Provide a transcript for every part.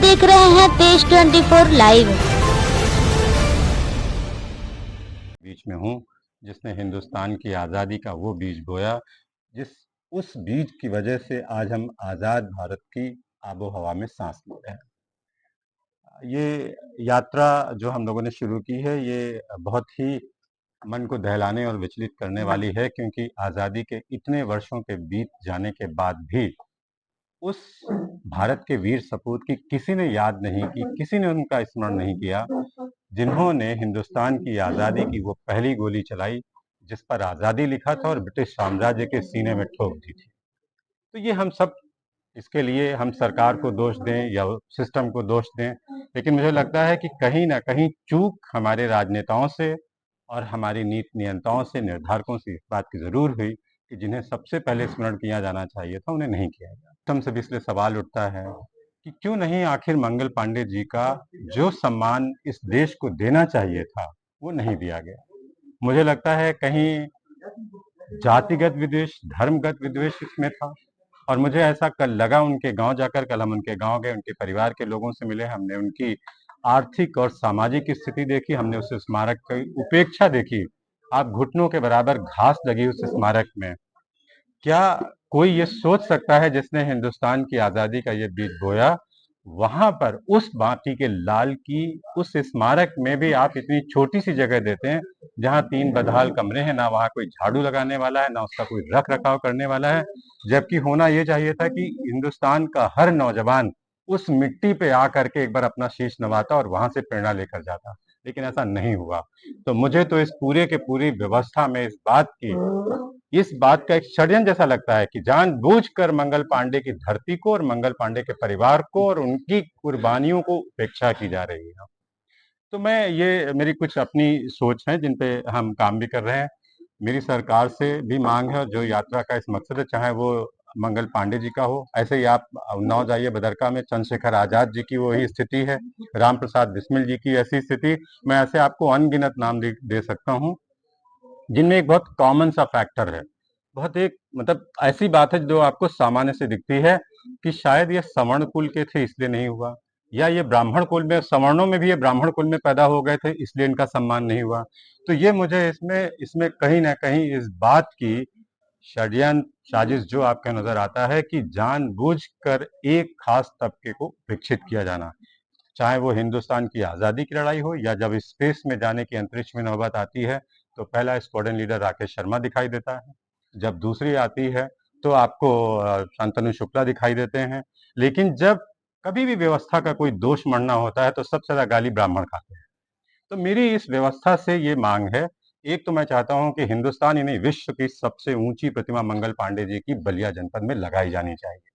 देख रहे हैं तेज 24 लाइव। बीच में हूँ जिसने हिंदुस्तान की आज़ादी का वो बीज बोया, जिस उस बीज की वजह से आज हम आज़ाद भारत की आबो हवा में सांस ले रहे हैं। ये यात्रा जो हम लोगों ने शुरू की है, ये बहुत ही मन को दहलाने और विचलित करने वाली है, क्योंकि आज़ादी के इतने वर्षों के बीत जाने के बाद भी उस भारत के वीर सपूत की किसी ने याद नहीं की, किसी ने उनका स्मरण नहीं किया, जिन्होंने हिंदुस्तान की आज़ादी की वो पहली गोली चलाई, जिस पर आज़ादी लिखा था और ब्रिटिश साम्राज्य के सीने में ठोक दी थी। तो ये हम सब, इसके लिए हम सरकार को दोष दें या सिस्टम को दोष दें, लेकिन मुझे लगता है कि कहीं ना कहीं चूक हमारे राजनेताओं से और हमारी नीति नियंताओं से, निर्धारकों से इस बात की जरूर हुई कि जिन्हें सबसे पहले स्मरण किया जाना चाहिए था, उन्हें नहीं किया गया। हमसे भी इसलिए सवाल उठता है कि क्यों नहीं आखिर मंगल पांडे जी का जो सम्मान इस देश को देना चाहिए था, वो नहीं दिया गया। मुझे लगता है कहीं जातिगत विद्वेष, धर्मगत विद्वेष इसमें था। और मुझे ऐसा कल लगा उनके गांव जाकर, कल हम उनके गांव गए, उनके परिवार के लोगों से मिले, हमने उनकी आर्थिक और सामाजिक स्थिति देखी, हमने उस स्मारक की उपेक्षा देखी। आप घुटनों के बराबर घास लगी उस स्मारक में। क्या कोई ये सोच सकता है, जिसने हिंदुस्तान की आजादी का ये बीज बोया, वहां पर उस बाटी के लाल की उस स्मारक में भी आप इतनी छोटी सी जगह देते हैं, जहां 3 बदहाल कमरे हैं, ना वहां कोई झाड़ू लगाने वाला है, ना उसका कोई रख रखाव करने वाला है। जबकि होना ये चाहिए था कि हिंदुस्तान का हर नौजवान उस मिट्टी पे आकर के एक बार अपना शीश नवाता और वहां से प्रेरणा लेकर जाता, लेकिन ऐसा नहीं हुआ। तो मुझे तो इस पूरे के पूरी व्यवस्था में इस बात का एक षड्यंत्र जैसा लगता है कि जानबूझकर मंगल पांडे की धरती को और मंगल पांडे के परिवार को और उनकी कुर्बानियों को उपेक्षा की जा रही है। तो मैं, ये मेरी कुछ अपनी सोच है जिन पे हम काम भी कर रहे हैं। मेरी सरकार से भी मांग है, और जो यात्रा का इस मकसद है, चाहे वो मंगल पांडे जी का हो, ऐसे ही आप उन्नाव जाइए, बदरका में चंद्रशेखर आजाद जी की वही स्थिति है, राम प्रसाद बिस्मिल जी की ऐसी स्थिति। मैं ऐसे आपको अनगिनत नाम दे सकता हूँ, जिनमें एक बहुत कॉमन सा फैक्टर है, बहुत एक मतलब ऐसी बात है जो आपको सामान्य से दिखती है कि शायद ये सवर्ण कुल के थे इसलिए नहीं हुआ, या ये ब्राह्मण कुल में, सवर्णों में भी ये ब्राह्मण कुल में पैदा हो गए थे इसलिए इनका सम्मान नहीं हुआ। तो ये मुझे इसमें इसमें कहीं ना कहीं इस बात की षड्यंत्र, साजिश जो आपको नजर आता है कि जानबूझकर एक खास तबके को उपेक्षित किया जाना, चाहे वो हिंदुस्तान की आज़ादी की लड़ाई हो, या जब स्पेस में जाने की, अंतरिक्ष में नौबत आती है, तो पहला स्क्वाड्रन लीडर राकेश शर्मा दिखाई देता है, जब दूसरी आती है तो आपको शांतनु शुक्ला दिखाई देते हैं, लेकिन जब कभी भी व्यवस्था का कोई दोष मढ़ना होता है तो सबसे ज्यादा गाली ब्राह्मण खाते हैं। तो मेरी इस व्यवस्था से ये मांग है, एक तो मैं चाहता हूं कि हिंदुस्तान ही नहीं, विश्व की सबसे ऊंची प्रतिमा मंगल पांडे जी की बलिया जनपद में लगाई जानी चाहिए,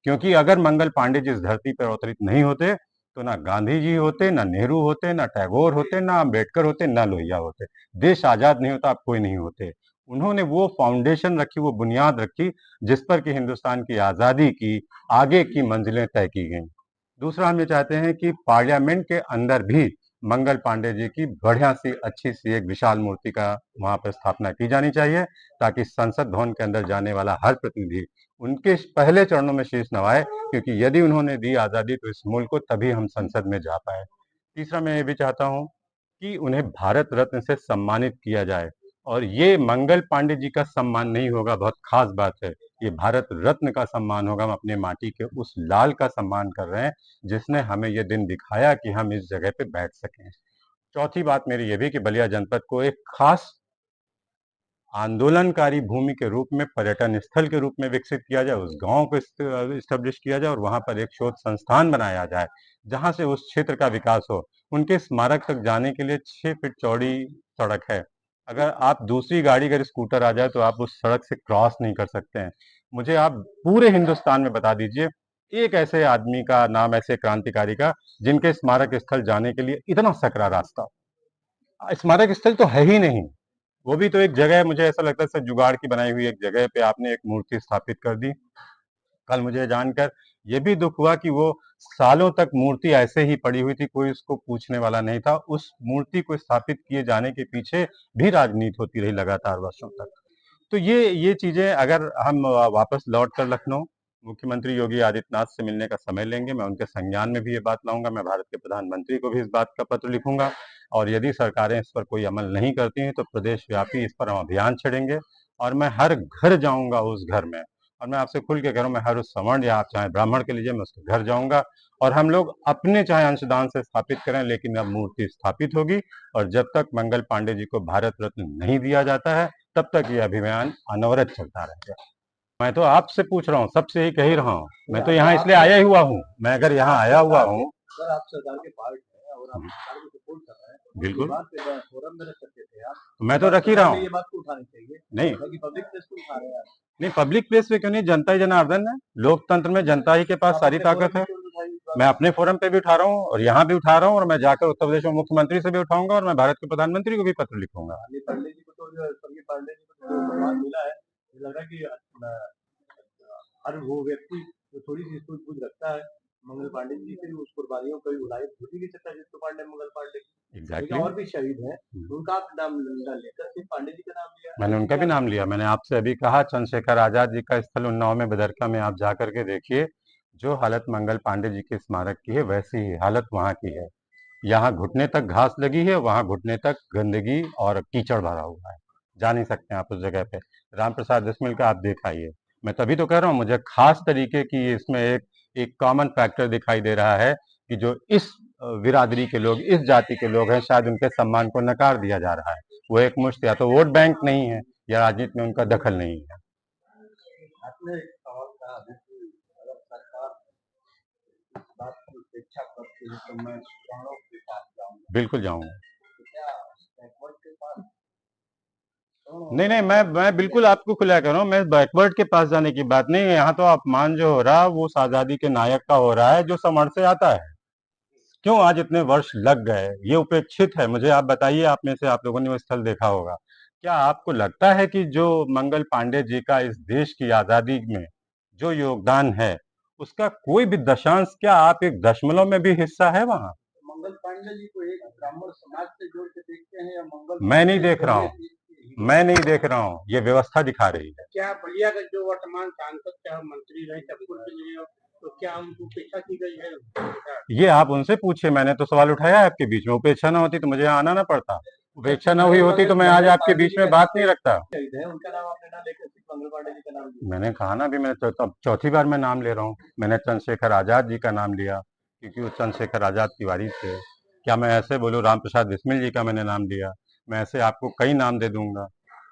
क्योंकि अगर मंगल पांडे जी इस धरती पर अवतरित नहीं होते, तो ना गांधी जी होते, ना नेहरू होते, ना टैगोर होते, ना अम्बेडकर होते, ना लोहिया होते, देश आजाद नहीं होता, आप कोई नहीं होते। उन्होंने वो फाउंडेशन रखी, वो बुनियाद रखी, जिस पर कि हिंदुस्तान की आजादी की आगे की मंजिलें तय की गई। दूसरा, हम ये चाहते हैं कि पार्लियामेंट के अंदर भी मंगल पांडे जी की बढ़िया सी, अच्छी सी एक विशाल मूर्ति का वहां पर स्थापना की जानी चाहिए, ताकि संसद भवन के अंदर जाने वाला हर प्रतिनिधि उनके पहले चरणों में शीश नवाए, क्योंकि यदि उन्होंने दी आजादी तो इस मुल्क को, तभी हम संसद में जा पाए। तीसरा, मैं ये भी चाहता हूँ कि उन्हें भारत रत्न से सम्मानित किया जाए, और ये मंगल पांडे जी का सम्मान नहीं होगा, बहुत खास बात है, ये भारत रत्न का सम्मान होगा। हम अपने माटी के उस लाल का सम्मान कर रहे हैं, जिसने हमें ये दिन दिखाया कि हम इस जगह पे बैठ सकें। चौथी बात मेरी ये भी कि बलिया जनपद को एक खास आंदोलनकारी भूमि के रूप में, पर्यटन स्थल के रूप में विकसित किया जाए, उस गांव को स्टेब्लिश किया जाए, और वहां पर एक शोध संस्थान बनाया जाए, जहां से उस क्षेत्र का विकास हो। उनके स्मारक तक जाने के लिए 6 फीट चौड़ी सड़क है। अगर आप दूसरी गाड़ी, अगर स्कूटर आ जाए, तो आप उस सड़क से क्रॉस नहीं कर सकते हैं। मुझे आप पूरे हिंदुस्तान में बता दीजिए एक ऐसे आदमी का नाम, ऐसे क्रांतिकारी का, जिनके स्मारक स्थल जाने के लिए इतना सकरा रास्ता। स्मारक स्थल तो है ही नहीं, वो भी तो एक जगह है, मुझे ऐसा लगता है सर जुगाड़ की बनाई हुई एक जगह पे आपने एक मूर्ति स्थापित कर दी। कल मुझे जानकर ये भी दुख हुआ कि वो सालों तक मूर्ति ऐसे ही पड़ी हुई थी, कोई उसको पूछने वाला नहीं था। उस मूर्ति को स्थापित किए जाने के पीछे भी राजनीति होती रही लगातार वर्षों तक। तो ये चीजें अगर हम वापस लौट कर लखनऊ, मुख्यमंत्री योगी आदित्यनाथ से मिलने का समय लेंगे। मैं उनके संज्ञान में भी ये बात लाऊंगा। मैं भारत के प्रधानमंत्री को भी इस बात का पत्र लिखूंगा और यदि सरकारें इस पर कोई अमल नहीं करती हैं तो प्रदेश व्यापी इस पर हम अभियान छेड़ेंगे और मैं हर घर जाऊंगा उस घर में। और मैं आपसे खुल के कह रहा हूं, मैं हर उस सवर्ण या आप चाहे ब्राह्मण के लीजिए, मैं उसके घर जाऊंगा और हम लोग अपने चाहे अंशदान से स्थापित करें, लेकिन अब मूर्ति स्थापित होगी। और जब तक मंगल पांडे जी को भारत रत्न नहीं दिया जाता है तब तक ये अभियान अनवरत चलता रहेगा। मैं तो आपसे पूछ रहा हूँ, सबसे यही कह ही रहा हूँ। मैं तो यहाँ इसलिए आया ही हुआ हूँ। मैं अगर यहाँ आया हुआ हूँ, सर आप सरकार के पार्ट हैं और आप सरकार को सपोर्ट कर रहे हैं, बिल्कुल, ये बात फोरम में रख सकते थे आप। तो मैं तो रख ही रहा हूँ। ये बात को उठानी चाहिए नहीं ताकि पब्लिक प्लेस को उठा रहे हैं आप। नहीं, पब्लिक प्लेस पे क्यों नहीं, जनता ही जनार्दन है। लोकतंत्र में जनता ही के पास सारी ताकत है। मैं अपने फोरम पे भी उठा रहा हूँ और यहाँ भी उठा रहा हूँ और मैं जाकर उत्तर प्रदेश में मुख्यमंत्री से भी उठाऊंगा और मैं भारत के प्रधानमंत्री को भी पत्र लिखूंगा। पांडे जी को तो स्वर्गीय पांडे जी को जो सम्मान मिला है, मुझे लगा कि हर वो व्यक्ति जो थोड़ी सी सूझबूझ रखता है, मंगल पांडे जी के उस कुर्बानियों को भुलाई भूली की चर्चा जिसको पांडे मंगल पांडे एग्जैक्टली, और भी शहीद हैं, उनका आप नाम न लेकर सिर्फ पांडे जी का नाम लिया। मैंने उनका भी नाम लिया। मैंने आपसे अभी कहा चंद्रशेखर आजाद जी का स्थल उन्नाव में बदरका में आप जा करके देखिए। जो हालत मंगल पांडे जी के स्मारक की है वैसी ही हालत वहाँ की है। यहाँ घुटने तक घास लगी है, वहाँ घुटने तक गंदगी और कीचड़ भरा हुआ है। जा नहीं सकते आप उस जगह पे। राम प्रसाद बिस्मिल का आप देख आइए। मैं तभी तो कह रहा हूँ, मुझे खास तरीके की इसमें एक कॉमन फैक्टर दिखाई दे रहा है कि जो इस बिरादरी के लोग, इस जाति के लोग हैं, शायद उनके सम्मान को नकार दिया जा रहा है। वो एक मुश्त या तो वोट बैंक नहीं है या राजनीति में उनका दखल नहीं है। आपने एक सवाल कहा है कि अगर सरकार इस बात की उपेक्षा करती है तो मैं प्राणों के पास जाऊंगा। बिल्कुल जाऊंगा। तो क्या बैकवर्ड के पास? नहीं नहीं, मैं बिल्कुल आपको खुला कह रहा हूँ। मैं बैकवर्ड के पास जाने की बात नहीं है। यहाँ तो अपमान जो हो रहा है वो उस आजादी के नायक का हो रहा है जो समर से आता है। क्यों आज इतने वर्ष लग गए, ये उपेक्षित है। मुझे आप बताइए, आप में से आप लोगों ने वो स्थल देखा होगा। क्या आपको लगता है कि जो मंगल पांडे जी का इस देश की आजादी में जो योगदान है उसका कोई भी दशांश, क्या आप एक दशमलव में भी हिस्सा है वहां? मंगल पांडे जी को एक ब्राह्मण समाज से जोड़ के देखते हैं या मंगल? मैं नहीं देख रहा हूँ, मैं नहीं देख रहा हूँ, ये व्यवस्था दिखा रही है। क्या बलिया का जो वर्तमान सांसद चाहे मंत्री रहे सब कुछ नहीं हो, तो क्या उनको उपेक्षा की गई है? ये आप उनसे पूछिए। मैंने तो सवाल उठाया है आपके बीच में। उपेक्षा ना होती तो मुझे आना ना पड़ता। उपेक्षा ना हुई होती तो मैं आज आपके बीच में बात नहीं रखता। उनका नाम आपने ना लेकर सिर्फ मंगल पांडे जी का नाम लिया। मैंने कहा ना, अभी मैंने चौथी बार मैं नाम ले रहा हूँ। मैंने चंद्रशेखर आजाद जी का नाम लिया क्योंकि वो चंद्रशेखर आजाद की वारिस थे। क्या मैं ऐसे बोलूँ राम प्रसाद बिस्मिल जी का मैंने नाम लिया? मैं ऐसे आपको कई नाम दे दूंगा।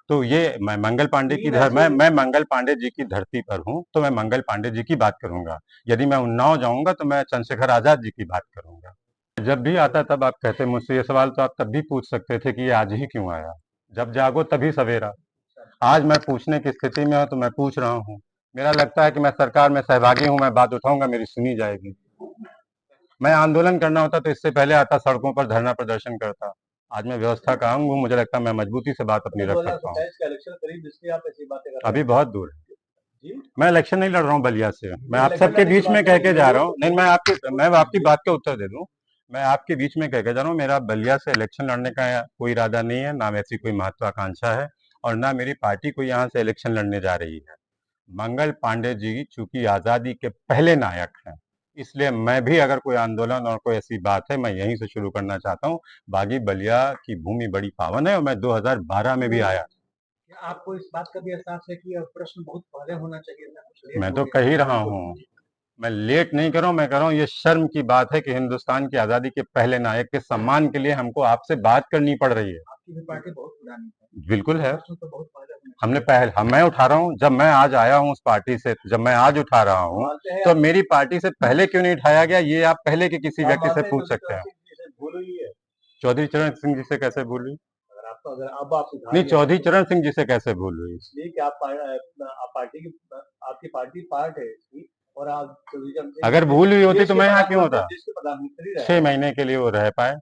तो ये मैं मंगल पांडे की मैं मंगल पांडे जी की धरती पर हूँ तो मैं मंगल पांडे जी की बात करूंगा। यदि मैं उन्नाव जाऊंगा तो मैं चंद्रशेखर आजाद जी की बात करूंगा। जब भी आता तब आप कहते मुझसे ये सवाल, तो आप तब भी पूछ सकते थे कि ये आज ही क्यों आया। जब जागो तभी सवेरा। आज मैं पूछने की स्थिति में हूँ तो मैं पूछ रहा हूँ। मेरा लगता है कि मैं सरकार में सहभागी हूँ, मैं बात उठाऊंगा, मेरी सुनी जाएगी। मैं आंदोलन करना होता तो इससे पहले आता, सड़कों पर धरना प्रदर्शन करता। आज मैं व्यवस्था का अंग हूँ, मुझे लगता है मैं मजबूती से बात अपनी रख सकता हूँ। अभी बहुत दूर है। मैं इलेक्शन नहीं लड़ रहा हूँ बलिया से। मैं आप सबके बीच में कह के जा रहा हूँ। नहीं, मैं आपकी बात का उत्तर दे दूं। मैं आपके बीच में कह के जा रहा हूँ, मेरा बलिया से इलेक्शन लड़ने का कोई इरादा नहीं है, ना ऐसी कोई महत्वाकांक्षा है और ना मेरी पार्टी को यहाँ से इलेक्शन लड़ने जा रही है। मंगल पांडे जी चूंकि आजादी के पहले नायक हैं, इसलिए मैं भी अगर कोई आंदोलन और कोई ऐसी बात है, मैं यहीं से शुरू करना चाहता हूँ। बागी बलिया की भूमि बड़ी पावन है और मैं 2012 में भी आया। आपको इस बात का भी एहसास है कि प्रश्न बहुत पहले होना चाहिए था? मैं तो कह ही रहा हूँ, मैं लेट नहीं कर रहा हूँ। मैं कह रहा हूँ ये शर्म की बात है कि हिंदुस्तान की आजादी के पहले नायक के सम्मान के लिए हमको आपसे बात करनी पड़ रही है। आपकी भी पार्टी बहुत पुरानी है। बिल्कुल है। तो बहुत पहले हमने पहले मैं उठा रहा हूँ। जब मैं आज आया हूँ उस पार्टी से, जब मैं आज उठा रहा हूँ तो मेरी पार्टी से पहले क्यों नहीं उठाया गया, ये आप पहले के किसी व्यक्ति से पूछ सकते हैं। चौधरी चरण सिंह जी से कैसे भूल हुई? नहीं, चौधरी चरण सिंह जी से कैसे भूल हुई? इसलिए कि आप पार्टी की, आपकी पार्टी पार्ट है इसकी, और आप अगर भूल हुई होती तो मैं यहाँ क्यों होता? प्रधानमंत्री 6 महीने के लिए वो रह पाए।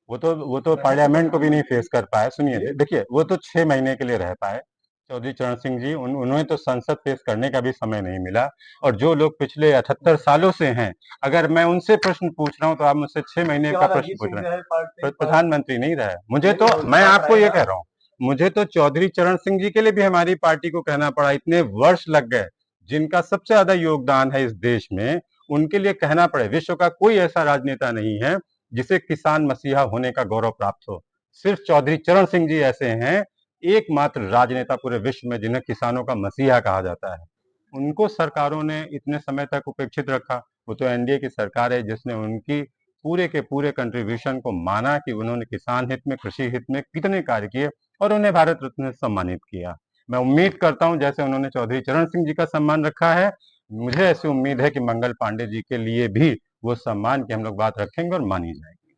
वो तो पार्लियामेंट को भी नहीं फेस कर पाए। सुनिए, देखिए, वो तो 6 महीने के लिए रह पाए चौधरी चरण सिंह जी। उन्हें तो संसद फेस करने का भी समय नहीं मिला। और जो लोग पिछले 78 सालों से हैं, अगर मैं उनसे प्रश्न पूछ रहा हूँ तो आप मुझसे 6 महीने का प्रश्न पूछ रहे हैं। प्रधानमंत्री नहीं रहे। मुझे तो, मैं आपको ये कह रहा हूँ, मुझे तो चौधरी चरण सिंह जी के लिए भी हमारी पार्टी को कहना पड़ा, इतने वर्ष लग गए। जिनका सबसे ज्यादा योगदान है इस देश में, उनके लिए कहना पड़े विश्व का कोई ऐसा राजनेता नहीं है जिसे किसान मसीहा होने का गौरव प्राप्त हो। सिर्फ चौधरी चरण सिंह जी ऐसे हैं, एकमात्र राजनेता पूरे विश्व में जिन्हें किसानों का मसीहा कहा जाता है। उनको सरकारों ने इतने समय तक उपेक्षित रखा। वो तो एनडीए की सरकार है जिसने उनकी पूरे के पूरे कंट्रीब्यूशन को माना कि उन्होंने किसान हित में, कृषि हित में कितने कार्य किए और उन्हें भारत रत्न से सम्मानित किया। मैं उम्मीद करता हूं जैसे उन्होंने चौधरी चरण सिंह जी का सम्मान रखा है, मुझे ऐसी उम्मीद है कि मंगल पांडे जी के लिए भी वो सम्मान की हम लोग बात रखेंगे और मानी जाएगी।